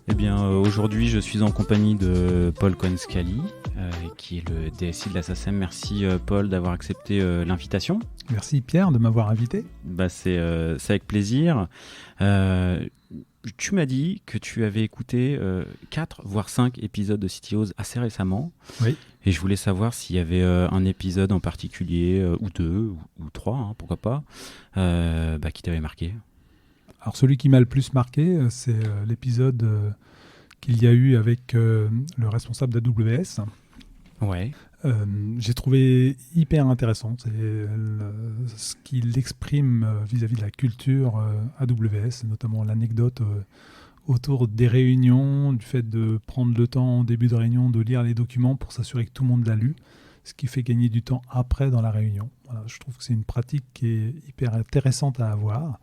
Eh bien, aujourd'hui, je suis en compagnie de Paul Cohen-Scally, qui est le DSI de la SACEM. Merci, Paul, d'avoir accepté l'invitation. Merci Pierre de m'avoir invité. C'est avec plaisir. Tu m'as dit que tu avais écouté 4 voire 5 épisodes de CTOs assez récemment. Oui. Et je voulais savoir s'il y avait un épisode en particulier, ou 2, ou 3, hein, pourquoi pas, qui t'avait marqué. Alors celui qui m'a le plus marqué, c'est l'épisode qu'il y a eu avec le responsable d'AWS. Ouais. J'ai trouvé hyper intéressant. C'est ce qu'il exprime vis-à-vis de la culture AWS, notamment l'anecdote autour des réunions, du fait de prendre le temps en début de réunion de lire les documents pour s'assurer que tout le monde l'a lu, ce qui fait gagner du temps après dans la réunion. Voilà, je trouve que c'est une pratique qui est hyper intéressante à avoir.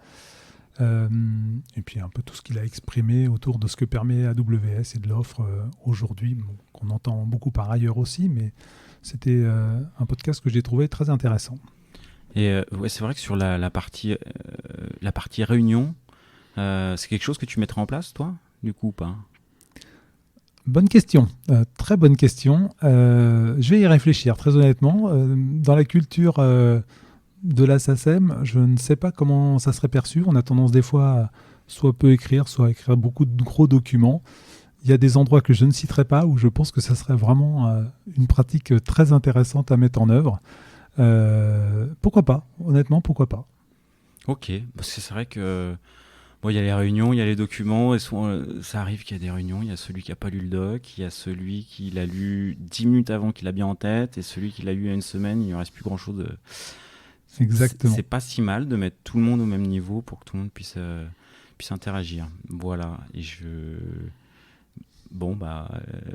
Et puis un peu tout ce qu'il a exprimé autour de ce que permet AWS et de l'offre aujourd'hui, qu'on entend beaucoup par ailleurs aussi, mais c'était un podcast que j'ai trouvé très intéressant. Et c'est vrai que sur la partie réunion, c'est quelque chose que tu mettrais en place, toi, du coup, ou pas ? Bonne question, très bonne question. Je vais y réfléchir, très honnêtement. Dans la culture de la SACEM, je ne sais pas comment ça serait perçu. On a tendance des fois à soit peu écrire, soit écrire beaucoup de gros documents. Il y a des endroits que je ne citerai pas où je pense que ça serait vraiment une pratique très intéressante à mettre en œuvre. Pourquoi pas ? Honnêtement, pourquoi pas ? Ok, parce que c'est vrai que il y a les réunions, il y a les documents, et souvent, ça arrive qu'il y a des réunions, il y a celui qui n'a pas lu le doc, il y a celui qui l'a lu 10 minutes avant, qui l'a bien en tête, et celui qui l'a lu il y a une semaine, il ne reste plus grand-chose. Exactement. C'est pas si mal de mettre tout le monde au même niveau pour que tout le monde puisse interagir. Voilà, et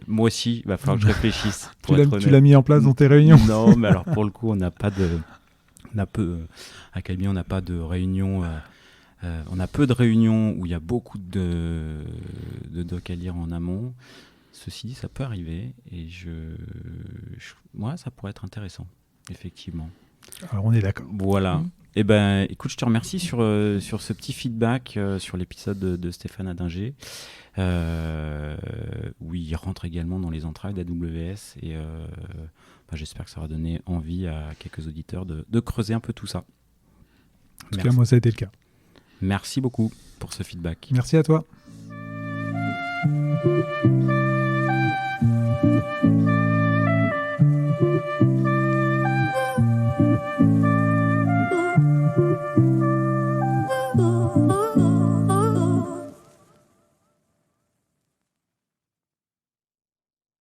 moi aussi, il va falloir que je réfléchisse. Tu l'as mis en place dans tes réunions ? Non, mais alors pour le coup, on n'a pas de... à Calbi, on n'a pas de réunion... on a peu de réunions où il y a beaucoup de docs à lire en amont. Ceci dit, ça peut arriver et moi, ça pourrait être intéressant, effectivement. Alors, on est d'accord. Voilà. Eh ben, écoute, je te remercie sur ce petit feedback sur l'épisode de Stéphane Adinger, où il rentre également dans les entrailles d'AWS et j'espère que ça va donner envie à quelques auditeurs de creuser un peu tout ça. En tout cas, moi, ça a été le cas. Merci beaucoup pour ce feedback. Merci à toi.